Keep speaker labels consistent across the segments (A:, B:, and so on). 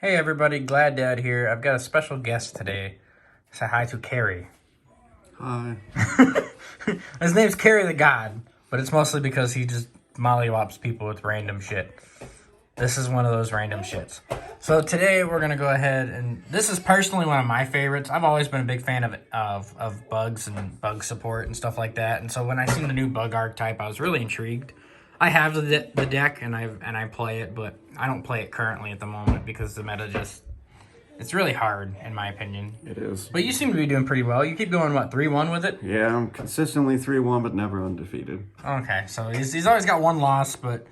A: Hey everybody, Glad Dad here. I've got a special guest today. Say hi to Carrie.
B: Hi.
A: His name's Carrie the God, but it's mostly because he just mollywops people with random shit. This is one of those random shits. So today we're gonna go ahead and this is personally one of my favorites. I've always been a big fan of bugs and bug support and stuff like that. And so when I seen the new bug archetype, I was really intrigued. I have the deck and I play it, but I don't play it currently at the moment because the meta just it's really hard in my opinion.
B: It is.
A: But you seem to be doing pretty well. You keep going what 3-1 with it?
B: Yeah, I'm consistently 3-1, but never undefeated.
A: Okay, so he's always got one loss, but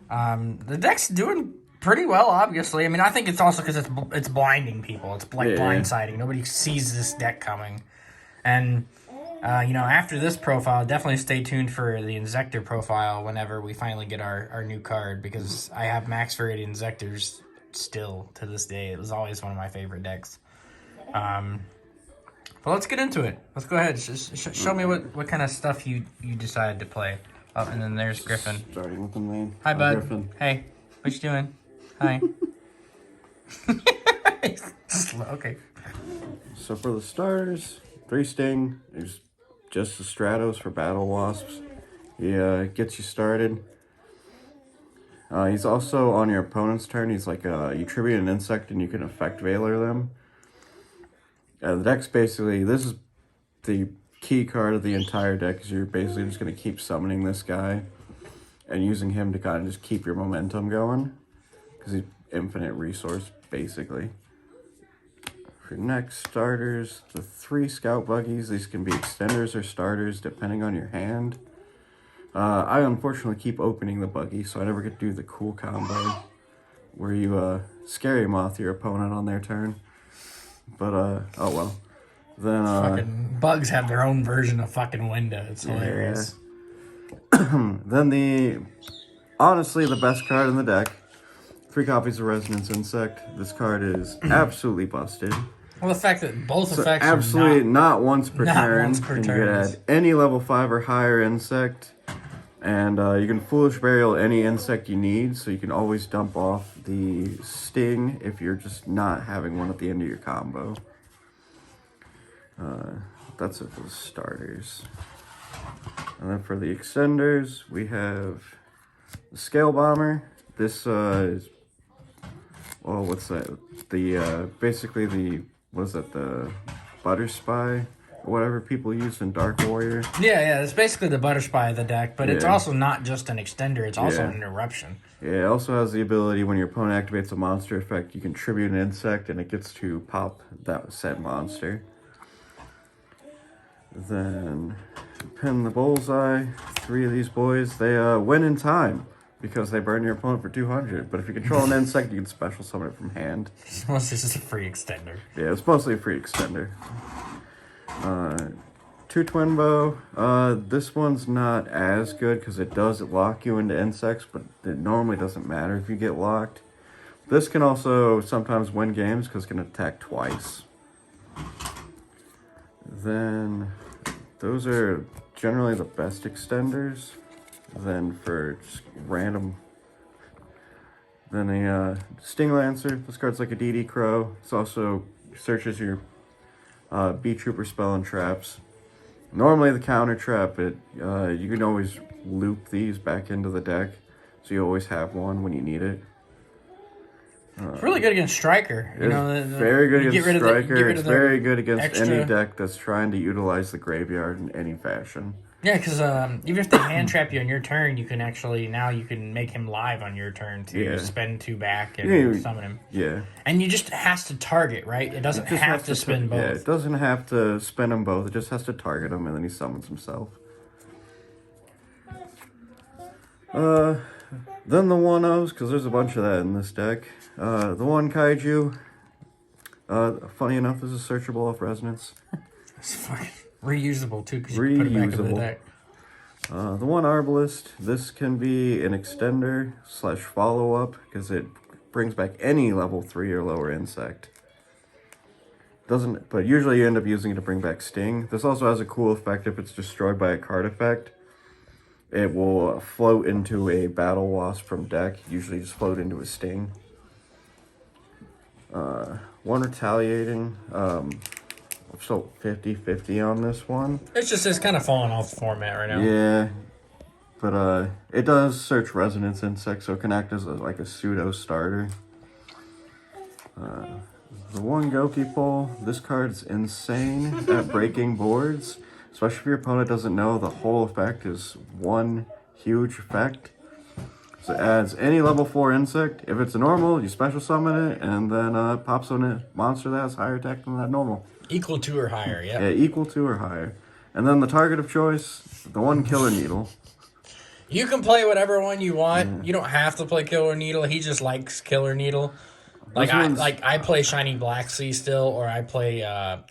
A: the deck's doing pretty well. Obviously, I mean I think it's also because it's blinding people. It's like blindsiding. Nobody sees this deck coming, and. After this profile, definitely stay tuned for the Inzektor profile whenever we finally get our new card, because I have max variety Inzektors still to this day. It was always one of my favorite decks. But let's get into it. Let's go ahead. Show me what kind of stuff you decided to play. Oh, and then there's Griffin.
B: Starting with the main.
A: Hi, bud.
B: Griffin.
A: Hey, what you doing? Hi. Okay.
B: So for the starters, 3 Sting. There's just the Stratos for Battle Wasps. He gets you started. He's also on your opponent's turn. He's like, you tribute an insect and you can effect Veiler them. The deck's basically, this is the key card of the entire deck, is you're basically just going to keep summoning this guy and using him to kind of just keep your momentum going, because he's infinite resource, basically. For next starters, the 3 Scout Buggies. These can be extenders or starters, depending on your hand. I unfortunately keep opening the buggy, so I never get to do the cool combo where you Scary Moth your opponent on their turn. But, oh well. Then,
A: fucking bugs have their own version of fucking window. It's hilarious.
B: Yeah. Then honestly, the best card in the deck. 3 copies of Resonance Insect. This card is absolutely busted.
A: Well, the fact that both
B: So
A: effects
B: absolutely
A: are
B: not once per
A: not
B: turn.
A: once per
B: and
A: turn.
B: You can add any level 5 or higher insect. And you can Foolish Burial any insect you need, so you can always dump off the Sting if you're just not having one at the end of your combo. That's it for the starters. And then for the extenders, we have the Scale Bomber. This is, well, what's that? The, basically the, what is that, the Butter Spy? Whatever people use in Dark Warrior.
A: Yeah, it's basically the Butter Spy of the deck, but it's also not just an extender, it's also an interruption.
B: Yeah, it also has the ability when your opponent activates a monster effect, you can tribute an insect and it gets to pop that said monster. Then, pin the Bullseye. 3 of these boys, they win in time because they burn your opponent for 200. But if you control an insect, you can special summon it from hand.
A: This is a free extender.
B: Yeah, it's mostly a free extender. 2 Twin Bow. This one's not as good because it does lock you into insects, but it normally doesn't matter if you get locked. This can also sometimes win games because it can attack twice. Then those are generally the best extenders. Then for just random, then a Sting Lancer. This card's like a DD Crow. It's also searches your Bee Trooper spell and traps. Normally the counter trap, you can always loop these back into the deck, so you always have one when you need it.
A: It's really good against Striker.
B: Very good against Striker. It's very good against
A: extra...
B: any deck that's trying to utilize the graveyard in any fashion.
A: Yeah, because even if they hand trap you on your turn, you can actually, now you can make him live on your turn to spend 2 back and summon him.
B: Yeah.
A: And you just has to target, right? It doesn't have to spin both.
B: Yeah, it doesn't have to spin them both. It just has to target them, and then he summons himself. Then the 1-0s, because there's a bunch of that in this deck. The 1 Kaiju. Funny enough, this is searchable off Resonance.
A: It's fucking reusable, too, because you can put it back into the deck.
B: The 1 Arbalest. This can be an extender / follow-up, because it brings back any level 3 or lower insect. But usually you end up using it to bring back Sting. This also has a cool effect if it's destroyed by a card effect. It will float into a Battle Wasp from deck, usually just float into a Sting. One retaliating. So 50-50 on this one.
A: It's kind of falling off the format right now.
B: Yeah. But it does search resonance insect, so it can act as like a pseudo starter. The one Goki pull, this card's insane at breaking boards, especially if your opponent doesn't know the whole effect is one huge effect. So it adds any level 4 insect. If it's a normal, you special summon it, and then pops on a monster that has higher attack than that normal.
A: Equal to or higher, yeah.
B: Yeah, equal to or higher. And then the target of choice, the one Killer Needle.
A: You can play whatever one you want. Yeah. You don't have to play Killer Needle. He just likes Killer Needle. I play Shiny Black Sea still, or I play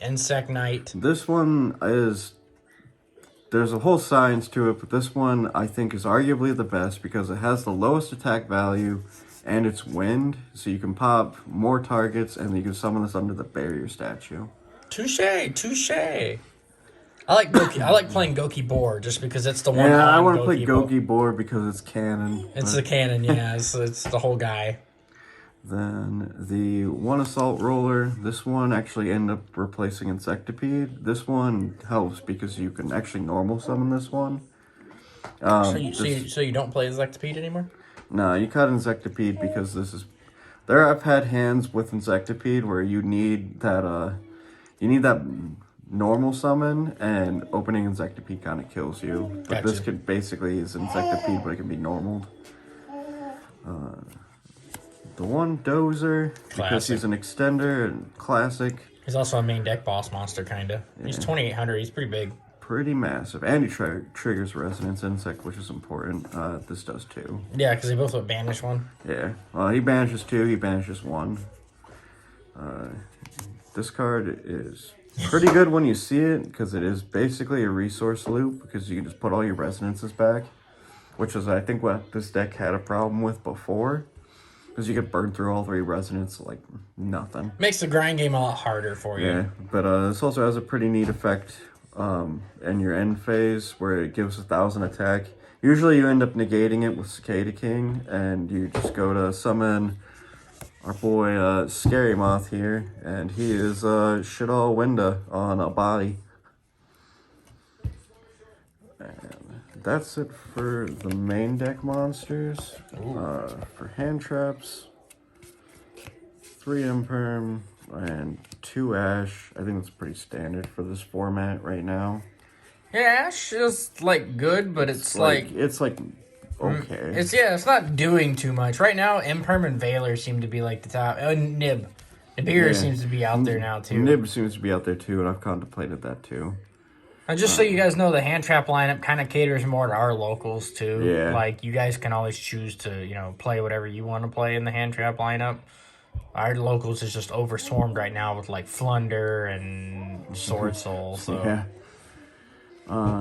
A: Insect Knight.
B: This one is... There's a whole science to it, but this one I think is arguably the best because it has the lowest attack value and it's wind, so you can pop more targets and you can summon this under the barrier statue.
A: Touche. I like Goki. I like playing Goki Boar just because it's the one.
B: Yeah, I want to play Goki Boar because it's canon.
A: It's the canon, yeah. It's the whole guy.
B: Then the one Assault Roller, this one actually ended up replacing Insectipede. This one helps because you can actually normal summon this one.
A: So you don't play Insectipede anymore?
B: No, you cut Insectipede because this is... There I've had hands with Insectipede where you need that normal summon, and opening Insectipede kind of kills you. But this could basically is Insectipede, but it can be normaled. The one Dozer, because he's an extender and classic.
A: He's also a main deck boss monster, kind of. Yeah. He's 2,800. He's pretty big.
B: Pretty massive. And he triggers Resonance Insect, which is important. This does too.
A: Yeah, because they both would banish one.
B: Yeah. Well, he banishes 2, he banishes 1. This card is pretty good when you see it, because it is basically a resource loop, because you can just put all your Resonances back. Which is, I think, what this deck had a problem with before. Because you could burn through all 3 Resonance like nothing.
A: Makes the grind game a lot harder for you.
B: Yeah, but this also has a pretty neat effect in your end phase where it gives 1,000 attack. Usually you end up negating it with Cicada King, and you just go to summon our boy Scary Moth here, and he is shit all Winda on a body. And that's it for the main deck monsters. For hand traps, 3 Imperm and 2 Ash. I think that's pretty standard for this format right now.
A: Yeah, Ash is like good, but it's like
B: okay.
A: It's not doing too much right now. Imperm and Veiler seem to be like the top. Nib, Nibiru seems to be out there now too.
B: Nib seems to be out there too, and I've contemplated that too.
A: And just so you guys know, the hand trap lineup kind of caters more to our locals too.
B: Yeah.
A: Like you guys can always choose to play whatever you want to play in the hand trap lineup. Our locals is just overswarmed right now with like Flunder and Sword Soul. So
B: yeah.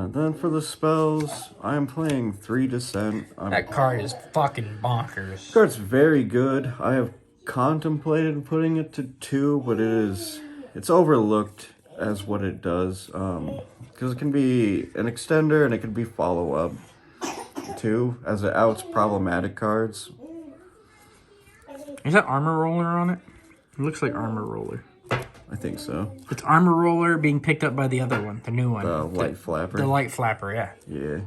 B: Then for the spells, I am playing 3 Descent.
A: That card is fucking bonkers.
B: This card's very good. I have contemplated putting it to 2, but it's overlooked as what it does. Because it can be an extender and it can be follow-up too, as it outs problematic cards.
A: Is that Armor Roller on it? It looks like Armor Roller.
B: I think so.
A: It's Armor Roller being picked up by the other one, the new one.
B: The Light Flapper.
A: The Light Flapper, yeah.
B: Yeah.
A: Do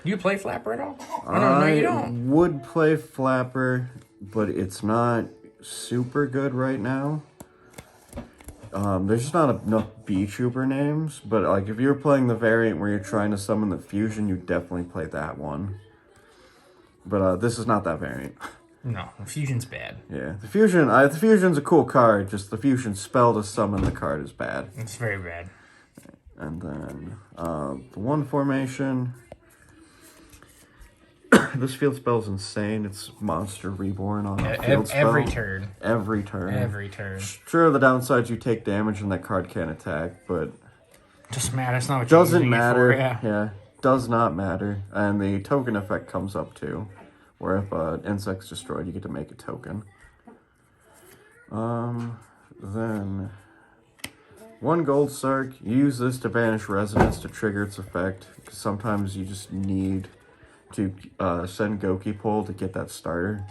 A: you play Flapper at all? No, you don't.
B: I would play Flapper, but it's not super good right now. There's just not enough B-Trooper names, but like if you're playing the variant where you're trying to summon the Fusion, you definitely play that one. But this is not that variant.
A: No, the Fusion's bad.
B: Yeah, the Fusion's a cool card, just the Fusion spell to summon the card is bad.
A: It's very bad.
B: And then the one formation. This field spell is insane. It's Monster Reborn on a field spell.
A: Every turn.
B: Every turn.
A: Every turn.
B: Sure, the downside you take damage and that card can't attack, but
A: doesn't matter. It's not what you're
B: doesn't matter.
A: It for,
B: yeah, does not matter. And the token effect comes up too, where if an insect's destroyed, you get to make a token. Then 1 Gold Sark. Use this to banish Resonance to trigger its effect, because sometimes you just need to send Goki Pull to get that starter.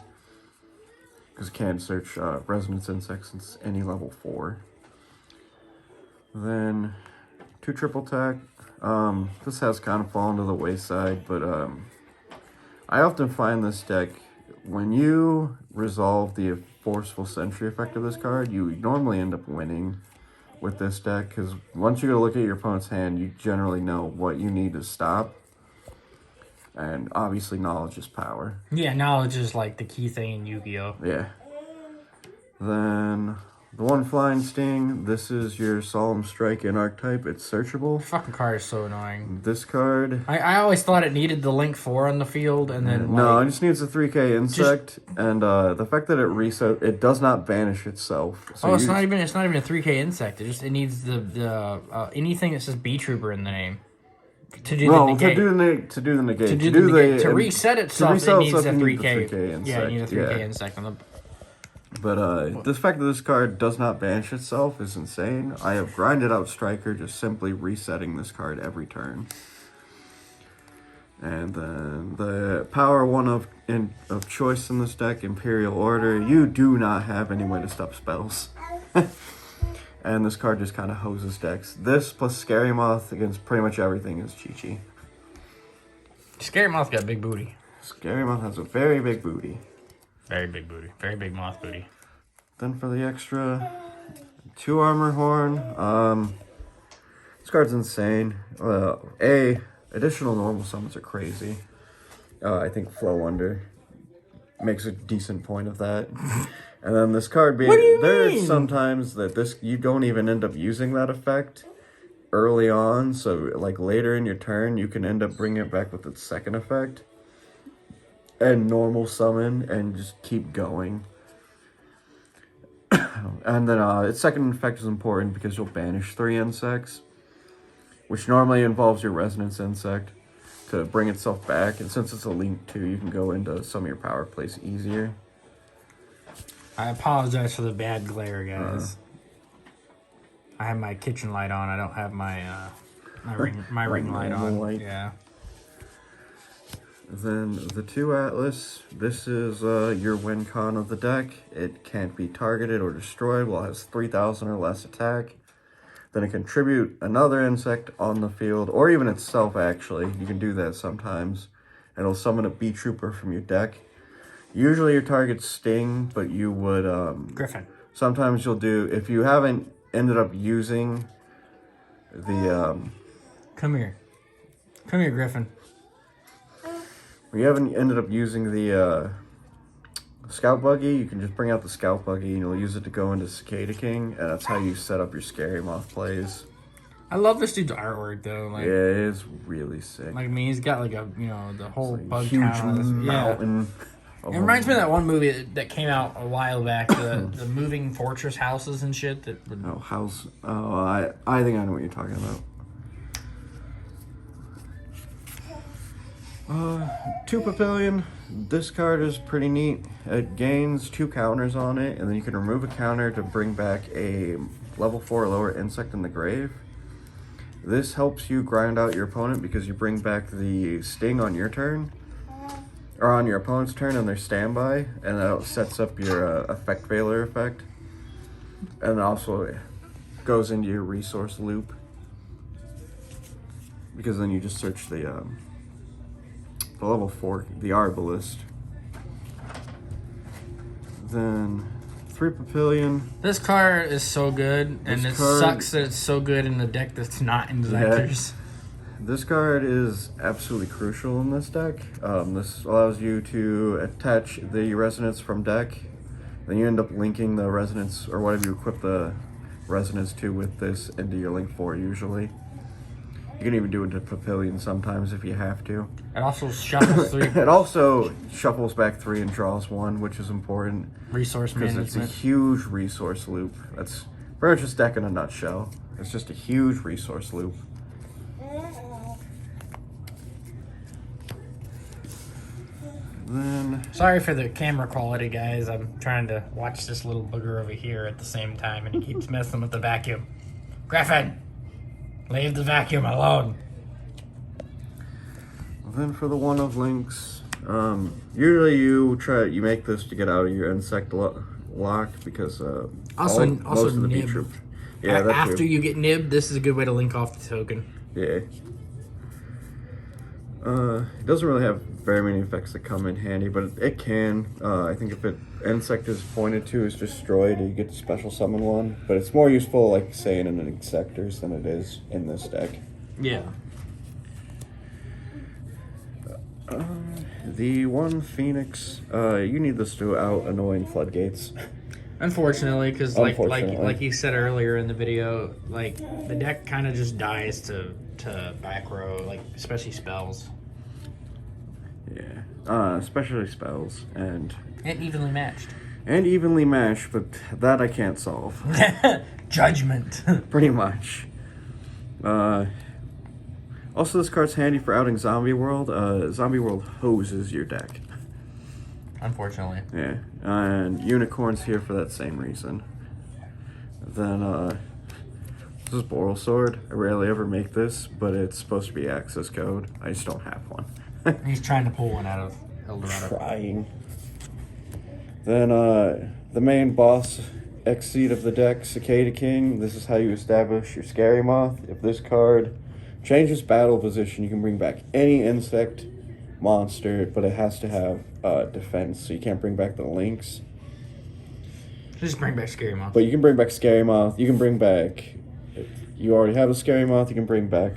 B: because it can't search Resonance Insect since any level 4. Then 2 triple attack. This has kind of fallen to the wayside, but I often find this deck, when you resolve the Forceful Sentry effect of this card, you normally end up winning with this deck, because once you go look at your opponent's hand, you generally know what you need to stop. And obviously knowledge is power.
A: Yeah, knowledge is like the key thing in Yu-Gi-Oh!
B: Yeah. Then the 1 Flying Sting. This is your Solemn Strike in archetype. It's searchable.
A: The fucking card is so annoying.
B: This card...
A: I always thought it needed the Link 4 on the field, and then
B: no,
A: like,
B: it just needs a 3k insect, and the fact that it does not banish itself. So
A: it's not even a 3K insect. It needs the anything that says B Trooper in the name to do the negate.
B: To do the negate.
A: To reset itself, it needs a 3K.
B: Insect.
A: Yeah, you need a 3K insect on the.
B: But the fact that this card does not banish itself is insane. I have grinded out Striker just simply resetting this card every turn. And then the power 1 of choice in this deck, Imperial Order. You do not have any way to stop spells. And this card just kind of hoses decks. This plus Scary Moth against pretty much everything is Chi-Chi.
A: Scary Moth got big booty.
B: Scary Moth has a very big booty.
A: Very big booty. Very big moth booty.
B: Then for the extra, 2 Armor Horn. This card's insane. Additional normal summons are crazy. I think Flow Under makes a decent point of that. And then this card being...
A: What do you
B: there's
A: mean?
B: sometimes that you don't even end up using that effect early on. So like later in your turn, you can end up bringing it back with its second effect. And normal summon and just keep going. And then its second effect is important because you'll banish 3 insects, which normally involves your Resonance Insect to bring itself back. And since it's a link too, you can go into some of your power plays easier.
A: I apologize for the bad glare, guys. I have my kitchen light on. I don't have my ring light on.
B: Light.
A: Yeah.
B: Then the 2 Atlas, this is your win con of the deck. It can't be targeted or destroyed while it has 3,000 or less attack. Then it can tribute another insect on the field, or even itself actually. You can do that sometimes. And it'll summon a B Trooper from your deck. Usually your target's Sting, but you would...
A: Griffin.
B: Sometimes you'll do, if you haven't ended up using the...
A: Come here. Come here, Griffin.
B: If you haven't ended up using the Scout Buggy, you can just bring out the Scout Buggy and you'll use it to go into Cicada King, and that's how you set up your Scary Moth plays.
A: I love this dude's artwork though. Like,
B: yeah, it is really sick.
A: Like, I mean, he's got like a, the whole bug
B: huge
A: town.
B: mountain.
A: Yeah. It reminds me of that one movie that came out a while back, the moving fortress houses and shit. I think I know what you're talking about. 2 Papillion. This card is pretty neat. It gains 2 counters on it, and then you can remove a counter to bring back a level 4 or lower insect in the grave. This helps you grind out your opponent because you bring back the Sting on your turn, or on your opponent's turn on their standby, and that sets up your effect veiler effect. And also goes into your resource loop, because then you just search the level 4, the Arbalist. Then 3 Papillion. This card is so good, and it sucks that it's so good in the deck that's not in Designers.
B: This card is absolutely crucial in this deck. This allows you to attach the Resonance from deck. Then you end up linking the Resonance, or whatever you equip the Resonance to, with this into your Link 4 usually. You can even do it to Papillion sometimes if you have to.
A: It also shuffles 3.
B: It also shuffles back 3 and draws 1, which is important.
A: Resource management.
B: Because it's a huge resource loop. That's pretty much this deck in a nutshell. It's just a huge resource loop. Then...
A: Sorry for the camera quality, guys. I'm trying to watch this little booger over here at the same time, and he keeps messing with the vacuum. Griffin! Leave the vacuum alone.
B: Then for the 1 of Links, Usually you make this to get out of your insect lock because
A: Also
B: most of the
A: nib.
B: troops. Yeah, that
A: After
B: too.
A: you get nibbed, this is a good way to link off the token.
B: Yeah. It doesn't really have very many effects that come in handy, but it can. I think if insect is pointed to is destroyed, you get to special summon one. But it's more useful, like say in an Insectors than it is in this deck.
A: Yeah.
B: The one Phoenix, you need this to out annoying floodgates.
A: Unfortunately, because
B: Unfortunately.
A: like you said earlier in the video, like the deck kind of just dies to back row, like especially spells.
B: Yeah, especially spells and
A: evenly matched.
B: evenly matched, but that I can't solve.
A: Judgment.
B: Pretty much. Also, this card's handy for outing Zombie World. Zombie World hoses your deck.
A: Unfortunately.
B: Yeah, and Unicorn's here for that same reason. Then, this is Boral Sword. I rarely ever make this, but it's supposed to be access code. I just don't have one.
A: He's trying to pull one out of Eldorado.
B: Trying. Then, the main boss Exceed of the deck, Cicada King. This is how you establish your Scary Moth. If this card changes battle position, you can bring back any insect monster, but it has to have defense, so you can't bring back the Lynx.
A: Just bring back Scary Moth.
B: But you can bring back Scary Moth. You can bring back, if you already have a Scary Moth, you can bring back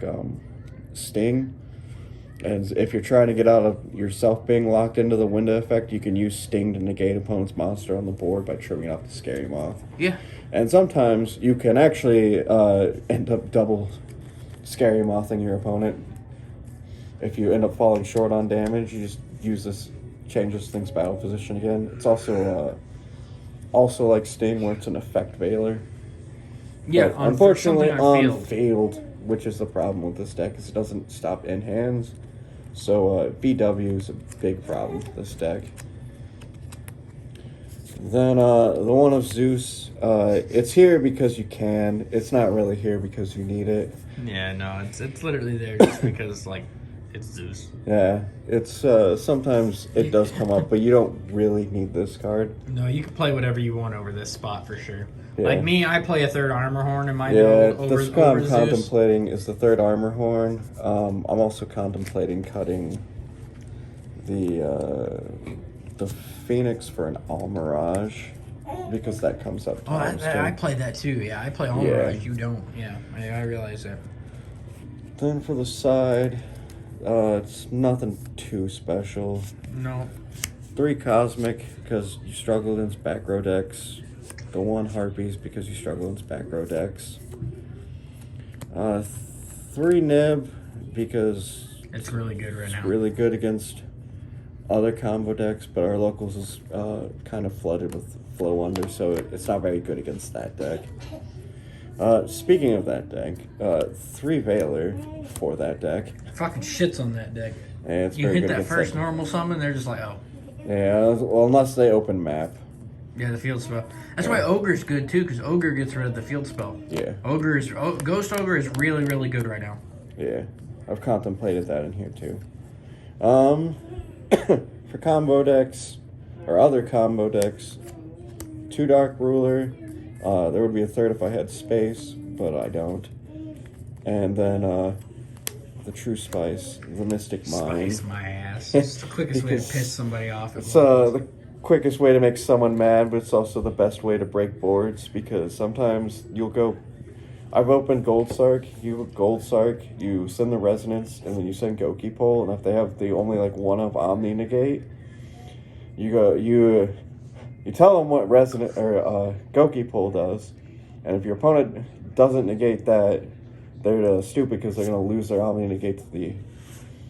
B: Sting. And if you're trying to get out of yourself being locked into the window effect, you can use Sting to negate opponent's monster on the board by triggering off the Scary Moth.
A: Yeah.
B: And sometimes you can actually end up double Scary Mothing your opponent. If you end up falling short on damage, you just use this, change this thing's battle position again. It's also like Sting, where it's an effect veiler.
A: Yeah,
B: But unfortunately
A: on
B: on field, which is the problem with this deck, is it doesn't stop in hands. So VW is a big problem with this deck. Then the one of Zeus, it's here because you can. It's not really here because you need it.
A: Yeah, no, it's literally there just because like it's Zeus.
B: Yeah, it's sometimes it does come up, but you don't really need this card.
A: No, you can play whatever you want over this spot for sure.
B: Yeah.
A: Like me, I play a third armor horn in my
B: Yeah,
A: build over
B: the spot I'm
A: Zeus.
B: contemplating is the third armor horn. I'm also contemplating cutting the Phoenix for an Almirage because that comes up.
A: Oh, I play that too. Yeah, I play Almirage. You don't. Yeah, I realize that.
B: Then for the side, it's nothing too special.
A: No.
B: 3 Cosmic because you struggle against back row decks. The 1 Harpies because you struggle against back row decks. 3 Nib because
A: It's really good right now.
B: it's really good against other combo decks, but our locals is kind of flooded with Flow Under, so it's not very good against that deck. Speaking of that deck, 3 Veiler for that deck.
A: Fucking shits on that deck.
B: And it's
A: You
B: very
A: hit
B: good
A: that
B: against
A: first normal summon, they're just like, oh.
B: Yeah, well, unless they open map.
A: Yeah, the field spell. That's why Ogre's good too, because Ogre gets rid of the field spell.
B: Yeah.
A: Ghost Ogre is really, really good right now.
B: Yeah, I've contemplated that in here too. For combo decks, or other combo decks, 2 Dark Ruler. There would be a 3rd if I had space, but I don't. And then the True Spice, the Mystic Mind.
A: Spice my ass. It's the quickest way to piss somebody off.
B: It's the quickest way to make someone mad, but it's also the best way to break boards, because sometimes you'll go... I've opened Gold Sark, you have Gold Sark, you send the Resonance, and then you send Goki Pole, and if they have the only like one of Omni Negate, you tell them what Resonant or Goki Pole does, and if your opponent doesn't negate that, they're stupid because they're going to lose their Omni Negate to the...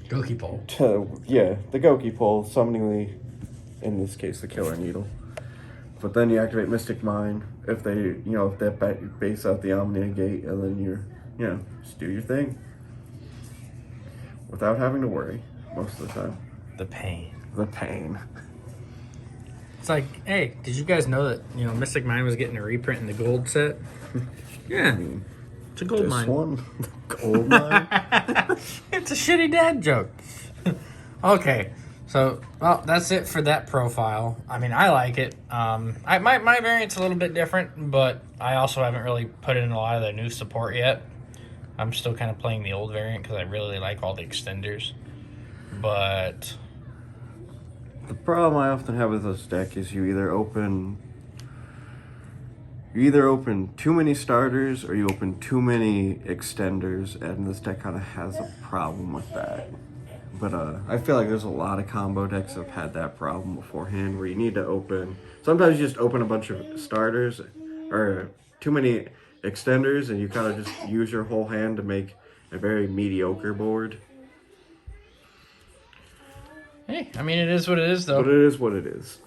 A: Goki Pole.
B: The Goki Pole, summoning the, in this case, the Killer Needle. But then you activate Mystic Mind if they, base out the Omni Negate, and then just do your thing. Without having to worry, most of the time.
A: The pain.
B: The pain.
A: It's like, hey, did you guys know that, Mystic Mind was getting a reprint in the gold set? Yeah. It's a gold
B: This
A: mine.
B: one? Gold mine?
A: It's a shitty dad joke. Okay. So, well, that's it for that profile. I mean, I like it. My variant's a little bit different, but I also haven't really put in a lot of the new support yet. I'm still kind of playing the old variant because I really like all the extenders. But
B: The problem I often have with this deck is you either open too many starters or you open too many extenders, and this deck kind of has a problem with that. But I feel like there's a lot of combo decks that have had that problem beforehand, where you need to open. Sometimes you just open a bunch of starters or too many extenders, and you kind of just use your whole hand to make a very mediocre board.
A: hey, I mean, it is what it is, though.
B: But it is what it is.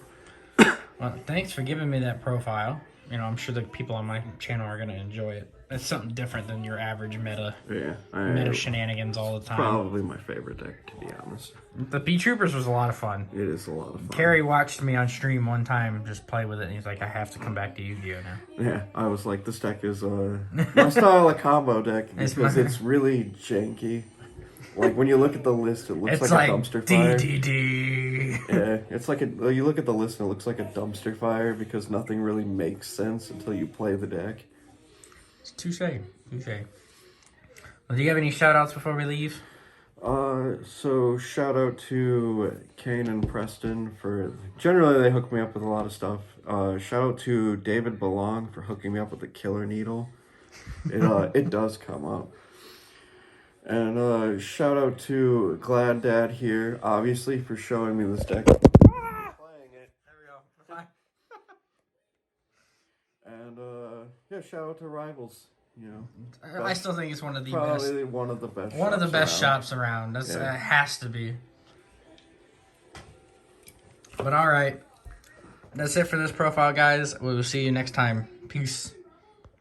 A: Well, thanks for giving me that profile. You know, I'm sure the people on my channel are going to enjoy it. It's something different than your average meta shenanigans all the time.
B: Probably my favorite deck, to be honest.
A: The P Troopers was a lot of fun.
B: It is a lot of fun.
A: Carrie watched me on stream one time just play with it, and he's like, I have to come back to Yu-Gi-Oh! Now.
B: Yeah, I was like, this deck is my style of combo deck because it's really janky. Like, when you look at the list, it looks like a dumpster fire.
A: DDD.
B: Yeah, it's like you look at the list and it looks like a dumpster fire because nothing really makes sense until you play the deck.
A: Touche. Well, do you have any shout-outs before we leave?
B: So shout out to Kane and Preston for, generally they hook me up with a lot of stuff. Shout out to David Belong for hooking me up with the Killer Needle. It does come up. And shout out to Glad Dad here, obviously, for showing me this deck. Playing it.
A: There we go. Bye.
B: And yeah, shout out to Rivals. You know,
A: I still think it's one of the
B: probably
A: best.
B: one of the best.
A: One of the best
B: around.
A: shops around. That's
B: Yeah.
A: has to be. But all right, that's it for this profile, guys. We will see you next time. Peace.